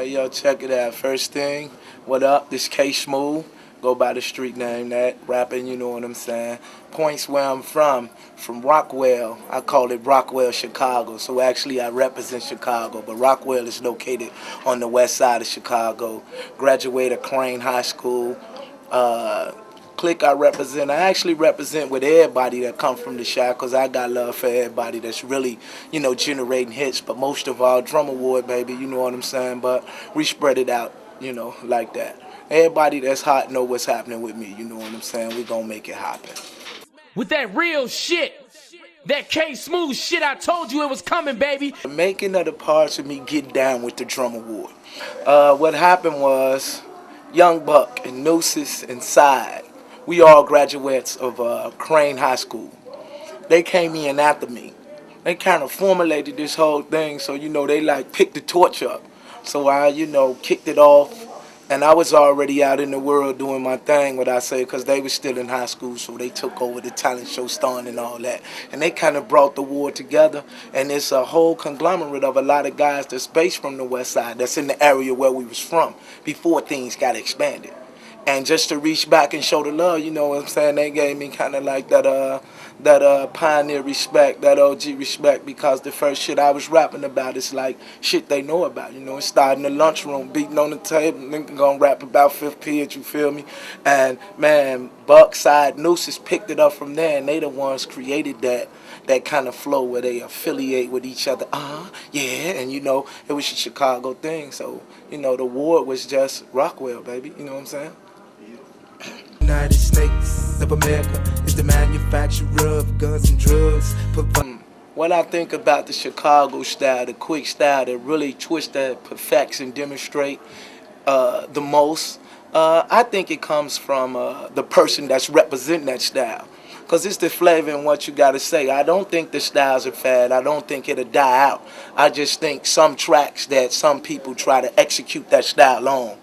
Hey, yo, check it out. First thing, what up? This K-Smoove. Go by the street name that. Rapping, you know what I'm saying. Points where I'm from Rockwell. I call it Rockwell, Chicago. So actually I represent Chicago, but Rockwell is located on the west side of Chicago. Graduated Crane High School. Clique I represent, I actually represent with everybody that come from the Chi, because I got love for everybody that's really, you know, generating hits. But most of all, DramaWard, baby, you know what I'm saying? But we spread it out, you know, like that. Everybody that's hot know what's happening with me, you know what I'm saying? We gonna make it happen. With that real shit, that K-Smoove shit, I told you it was coming, baby. The making of the parts of me getting down with the DramaWard. What happened was, Young Buck and Nooses and Side, we all graduates of Crane High School. They came in after me. They kind of formulated this whole thing, so, you know, they like picked the torch up. So I, you know, kicked it off, and I was already out in the world doing my thing, what I say, because they were still in high school, so they took over the talent show starring and all that. And they kind of brought the war together, and it's a whole conglomerate of a lot of guys that's based from the west side, that's in the area where we was from, before things got expanded. And just to reach back and show the love, you know what I'm saying, they gave me kind of like that pioneer respect, that OG respect, because the first shit I was rapping about is like shit they know about, you know. It started in the lunchroom, beating on the table, nigga gonna rap about fifth period, you feel me? And man, Buck, Side, Nooses picked it up from there, and they the ones created that kind of flow where they affiliate with each other. Yeah, and you know, it was a Chicago thing, so, you know, the ward was just Rockwell, baby, you know what I'm saying? United States of America is the manufacturer of guns and drugs. What I think about the Chicago style, the quick style that really twist that, perfects and demonstrate the most, I think it comes from the person that's representing that style. Because it's the flavor and what you got to say. I don't think the styles are fad. I don't think it'll die out. I just think some tracks that some people try to execute that style on,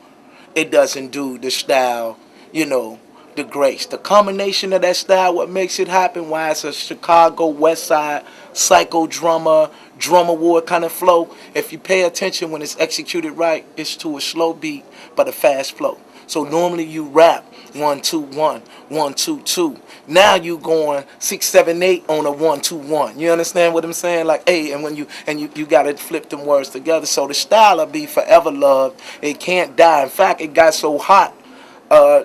it doesn't do the style, you know, the grace. The combination of that style, what makes it happen, why it's a Chicago West Side psycho drummer, DramaWard kind of flow. If you pay attention when it's executed right, it's to a slow beat but a fast flow. So normally you rap 1 2 1 1 2 2. Now you going 6 7 8 on a 1 2 1. You understand what I'm saying? Like, hey, and when you gotta flip them words together. So the style will be forever loved. It can't die. In fact, it got so hot,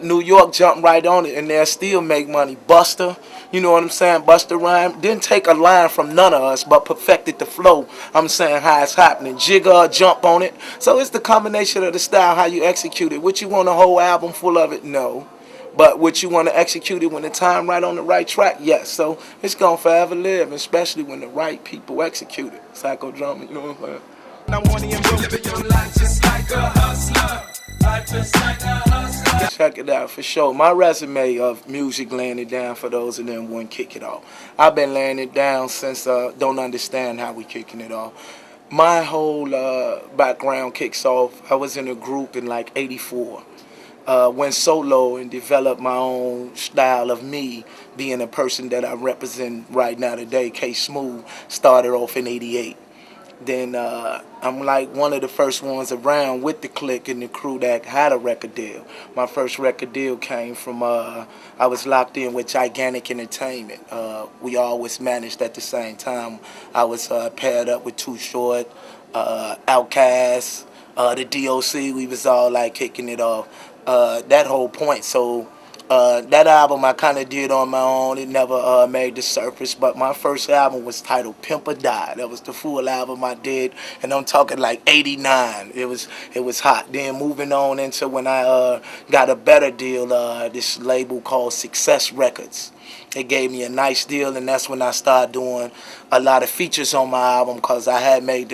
New York jumped right on it, and they'll still make money. Buster, you know what I'm saying? Buster Rhyme didn't take a line from none of us, but perfected the flow. I'm saying how it's happening. Jigger jump on it. So it's the combination of the style, how you execute it. Would you want a whole album full of it? No. But would you want to execute it when the time right on the right track? Yes. So it's gonna forever live, especially when the right people execute it. Psychodrama, you know what I'm saying? I want to live your life just like a hustler. Life just like a hustler. Check it out for sure. My resume of music, laying it down for those of them who wouldn't kick it off. I've been laying it down since don't understand how we kicking it off. My whole background kicks off. I was in a group in like '84. Went solo and developed my own style of me being a person that I represent right now today. K-Smoove started off in '88. Then I'm like one of the first ones around with the clique and the crew that had a record deal. My first record deal came from, I was locked in with Gigantic Entertainment. We always managed at the same time. I was paired up with Too Short, Outkast, the DOC. We was all like kicking it off. That whole point. So that album I kind of did on my own. It never made the surface, but my first album was titled Pimp or Die. That was the full album I did, and I'm talking like '89. It was hot. Then moving on into when I got a better deal, this label called Success Records. It gave me a nice deal, and that's when I started doing a lot of features on my album, because I had made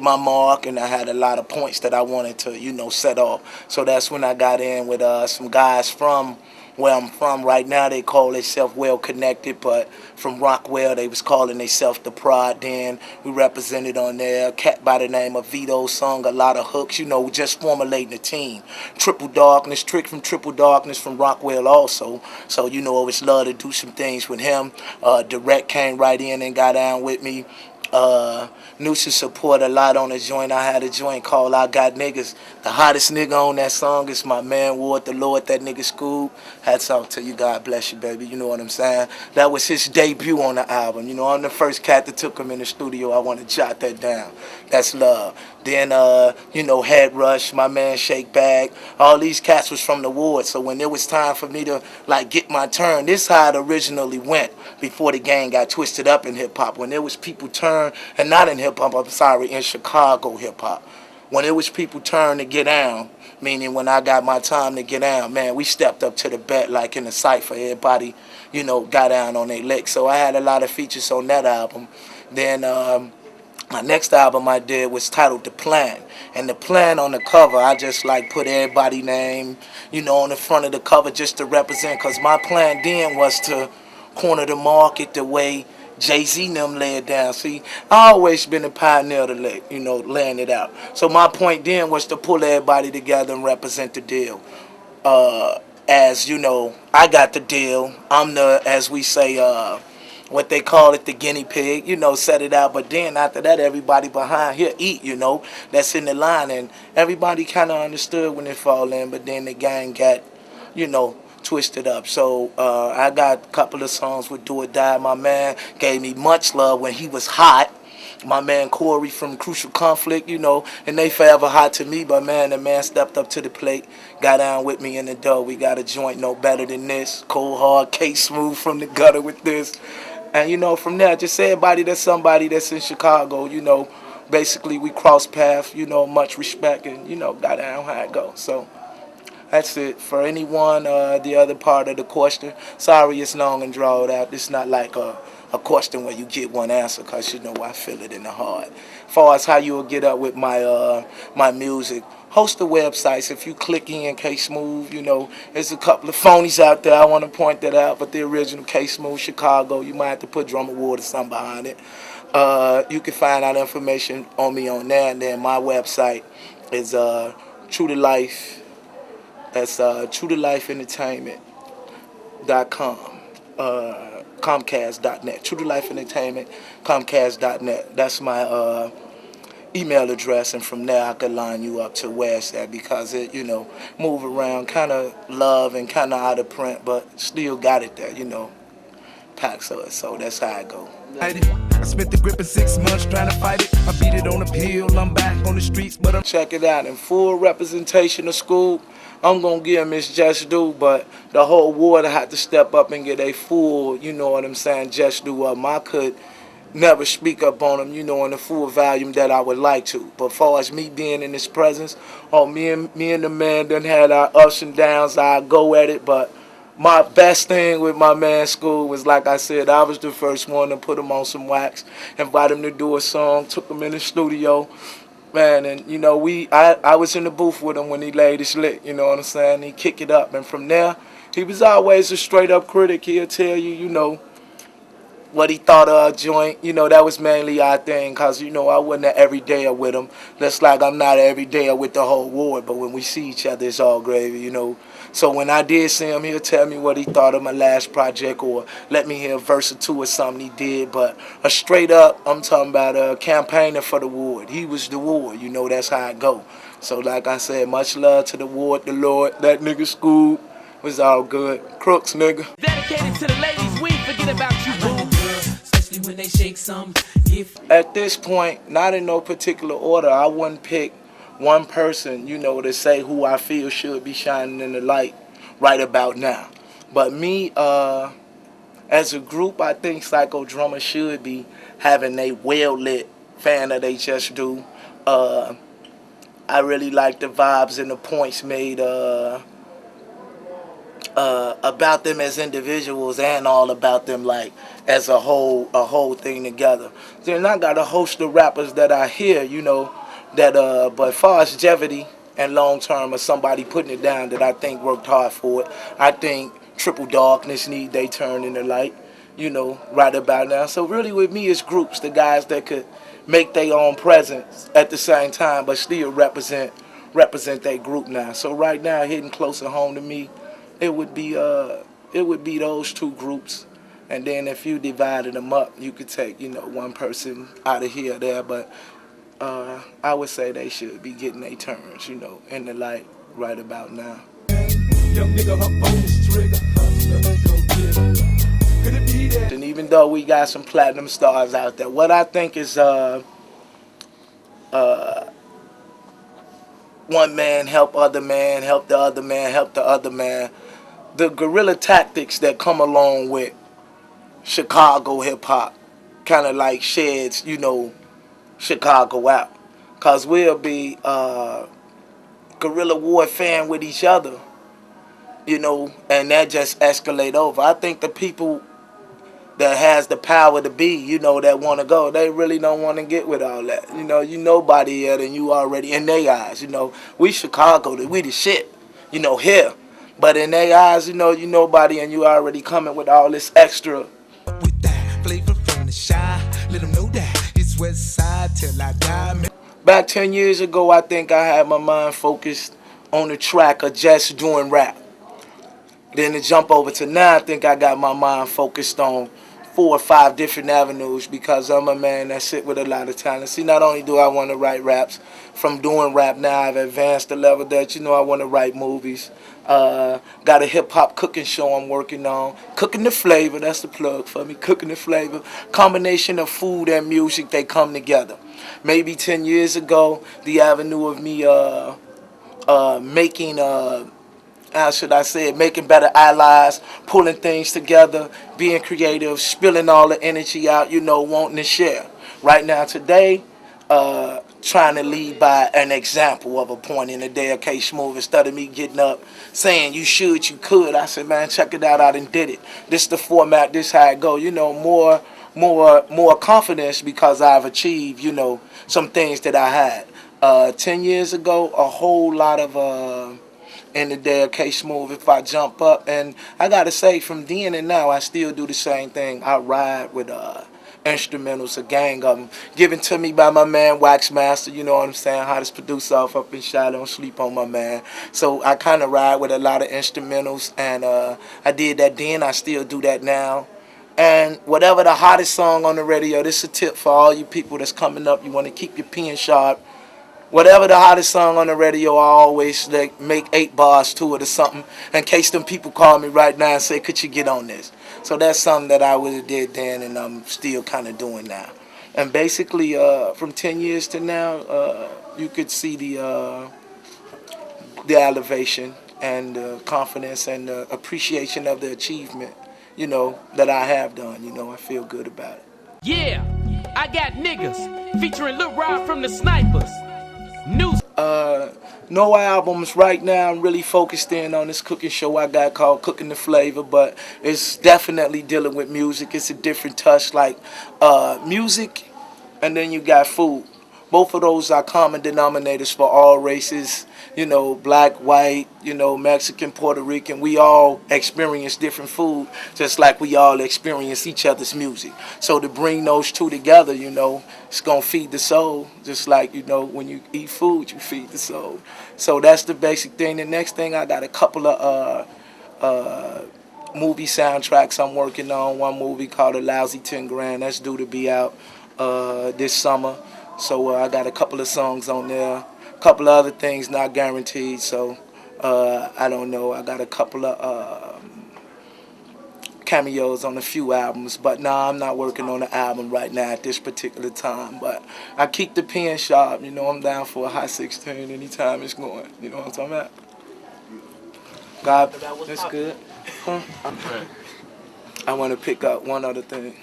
my mark, and I had a lot of points that I wanted to, you know, set off. So that's when I got in with some guys from where I'm from right now. They call themselves Well Connected, but from Rockwell they was calling themselves The Prod. Then we represented on there. A cat by the name of Vito sung a lot of hooks, you know, just formulating a team. Triple Darkness, Trick from Triple Darkness from Rockwell also. So, you know, it was love to do some things with him. Dawreck came right in and got down with me. Noosa support a lot on the joint. I had a joint called I Got Niggas. The hottest nigga on that song is my man Ward the Lord, that nigga Skoob. Hats off to you, God bless you, baby. You know what I'm saying? That was his debut on the album. You know, I'm the first cat that took him in the studio. I want to jot that down. That's love. Then, you know, Head Rush, my man Shake Bag. All these cats was from the ward. So when it was time for me to, like, get my turn, this how it originally went before the gang got twisted up in hip-hop. When there was people turn, and not in hip-hop, I'm sorry, in Chicago hip-hop. When it was people turn to get down, meaning when I got my time to get down, man, we stepped up to the bat like in the cypher. Everybody, you know, got down on their licks. So I had a lot of features on that album. Then my next album I did was titled The Plan. And the plan on the cover, I just like put everybody's name, you know, on the front of the cover just to represent. Because my plan then was to corner the market the way Jay-Z and them lay it down. See, I always been a pioneer to laying it out. So my point then was to pull everybody together and represent the deal. As you know, I got the deal. I'm the, as we say, what they call it, the guinea pig, you know, set it out. But then after that, everybody behind here eat, you know, that's in the line. And everybody kind of understood when it fall in, but then the gang got, you know, twisted up. So I got a couple of songs with Do or Die. My man gave me much love when he was hot. My man Corey from Crucial Conflict, you know, and they forever hot to me. But man, the man stepped up to the plate, got down with me in the dough. We got a joint no better than this. Cold Hard, K-Smoove from the gutter with this. And, you know, from there, just everybody that's somebody that's in Chicago, you know, basically we cross paths, you know, much respect and, you know, got down how it goes. So that's it. For anyone, the other part of the question, sorry it's long and drawn out. It's not like a question where you get one answer because, you know, I feel it in the heart. As far as how you will get up with my my music, host the websites. If you click in K-Smoove, you know, there's a couple of phonies out there. I want to point that out, but the original K-Smoove Chicago, you might have to put DramaWard or something behind it. You can find out information on me on there, and then my website is True to Life. That's TrueToLifeEntertainment.com. Comcast.net. True to Life Entertainment, Comcast.net. That's my email address, and from there I could line you up to where it's at because it, you know, move around, kind of love and kind of out of print, but still got it there, you know. Pack so that's how I go. I spent the grip in 6 months trying to fight it. I beat it on the pill. I'm back on the streets, but I'm check it out in full representation of Skoob. I'm gonna give him his just due, but the whole ward had to step up and get a full, you know what I'm saying, just due up. I could never speak up on him, you know, in the full volume that I would like to. But far as me being in his presence, me and the man done had our ups and downs. I go at it, but my best thing with my man Skoob was, like I said, I was the first one to put him on some wax, invite him to do a song, took him in the studio. Man, and you know, I was in the booth with him when he laid his lick, you know what I'm saying? He kicked it up, and from there, he was always a straight up critic. He'll tell you, you know, what he thought of a joint. You know, that was mainly our thing, because, you know, I wasn't an everydayer with him. Just like I'm not an everydayer with the whole ward, but when we see each other, it's all gravy, you know. So when I did see him, he'll tell me what he thought of my last project, or let me hear a verse or two or something he did. But a straight up, I'm talking about a campaigner for the ward. He was the ward, you know, that's how it go. So like I said, much love to the ward, the Lord, that nigga Skoob was all good. Crooks, nigga. Dedicated to the ladies, we ain't forget about you, boo. especially when they shake some. At this point, not in no particular order, I wouldn't pick one person, you know, to say who I feel should be shining in the light right about now. But me, as a group, I think Psychodrama should be having a well-lit fan of they just do. I really like the vibes and the points made about them as individuals and all about them like as a whole thing together. Then I got a host of rappers that I hear, you know, that but as far as longevity and long term or somebody putting it down that I think worked hard for it, I think Triple Darkness need they turn in the light, you know, right about now. So really with me it's groups, the guys that could make their own presence at the same time but still represent their group now. So right now hitting closer home to me, it would be those two groups. And then if you divided them up, you could take, one person out of here or there. But I would say they should be getting their turns, in the light right about now. Young nigga up on this trigger. Could it be that? And even though we got some platinum stars out there, what I think is one man help other man, help the other man, help the other man. The guerrilla tactics that come along with Chicago hip-hop kind of like sheds, Chicago out. Because we'll be guerrilla warfare with each other, and that just escalate over. I think the people that has the power to be, that want to go, they really don't want to get with all that. You nobody yet and you already in their eyes, we Chicago, we the shit, here. But in their eyes, you nobody and you already coming with all this extra. With that flavor from the shy, let them know that it's west side till I die. Back 10 years ago, I think I had my mind focused on the track of just doing rap. Then to jump over to now, I think I got my mind focused on 4 or 5 different avenues because I'm a man that sit with a lot of talent. See, not only do I want to write raps, from doing rap now, I've advanced the level that, I want to write movies. Got a hip-hop cooking show I'm working on. Cookindaflava, that's the plug for me, Cookindaflava. Combination of food and music, they come together. Maybe 10 years ago, the avenue of me making... how should I say it, making better allies, pulling things together, being creative, spilling all the energy out, wanting to share. Right now, today, trying to lead by an example of a point in the day of K-Smoove instead of me getting up saying you should, you could. I said, man, check it out, I done did it. This the format, this how it go. More confidence because I've achieved, some things that I had. 10 years ago, a whole lot of... in the day of K-Smoove, if I jump up, and I gotta say, from then and now, I still do the same thing. I ride with instrumentals, a gang of them, given to me by my man Waxmaster. You know what I'm saying? Hottest producer off up in Chi, don't sleep on my man. So I kind of ride with a lot of instrumentals, and I did that then. I still do that now. And whatever the hottest song on the radio, this is a tip for all you people that's coming up. You want to keep your pen sharp. Whatever the hottest song on the radio, I always make 8 bars to it or something, in case them people call me right now and say, could you get on this? So that's something that I would have did then and I'm still kind of doing now. And basically, from 10 years to now, you could see the elevation and the confidence and the appreciation of the achievement, that I have done. I feel good about it. Yeah, I got niggas featuring Lil Rob from the Snipers. News. No albums right now. I'm really focused in on this cooking show I got called Cookindaflava, but it's definitely dealing with music. It's a different touch, like music, and then you got food. Both of those are common denominators for all races, black, white, Mexican, Puerto Rican. We all experience different food, just like we all experience each other's music. So to bring those two together, it's going to feed the soul, just like, when you eat food, you feed the soul. So that's the basic thing. The next thing, I got a couple of movie soundtracks I'm working on. One movie called A Lousy 10 Grand, that's due to be out this summer. So I got a couple of songs on there, a couple of other things not guaranteed. So I don't know. I got a couple of cameos on a few albums, but nah, I'm not working on an album right now at this particular time. But I keep the pen sharp. I'm down for a hot 16 anytime it's going. You know what I'm talking about? God, that's good. Huh? I want to pick up one other thing.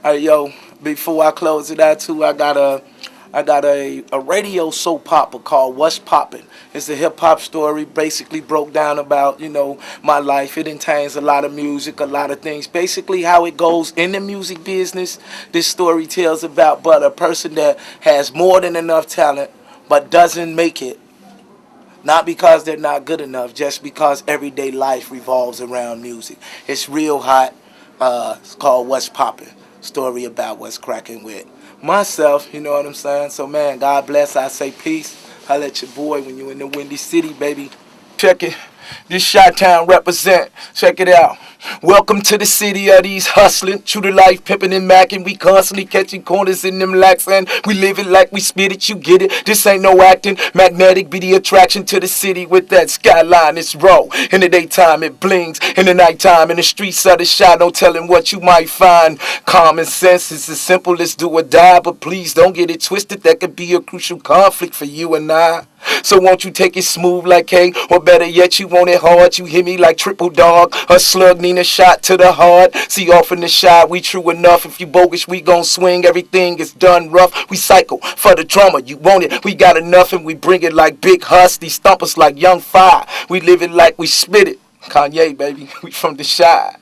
All right, yo, before I close it out too, I got a radio soap opera called What's Poppin'. It's a hip-hop story, basically broke down about, my life. It contains a lot of music, a lot of things. Basically how it goes in the music business, this story tells about but a person that has more than enough talent but doesn't make it. Not because they're not good enough, just because everyday life revolves around music. It's real hot. It's called What's Poppin'. Story about what's cracking with myself, you know what I'm saying? So, man, God bless. I say peace. Holla at your boy when you in the Windy City, baby. Check it. This Chi-Town represent. Check it out. Welcome to the city of these hustling, true to life, pimping and macking. We constantly catching corners in them lacks, and we live it like we spit it, you get it. This ain't no acting. Magnetic be the attraction to the city with that skyline. It's raw. In the daytime it blings, in the nighttime in the streets of the shot, no telling what you might find. Common sense is as simple as do or die, but please don't get it twisted. That could be a crucial conflict for you and I. So won't you take it smooth like K, or better yet you want it hard. You hit me like triple dog, a slug need a shot to the heart. See off in the shot, we true enough. If you bogus we gon' swing, everything is done rough. We cycle for the drummer, you want it, we got enough. And we bring it like Big Hus, these stumpers like Young Fire. We live it like we spit it. Kanye baby, we from the shy.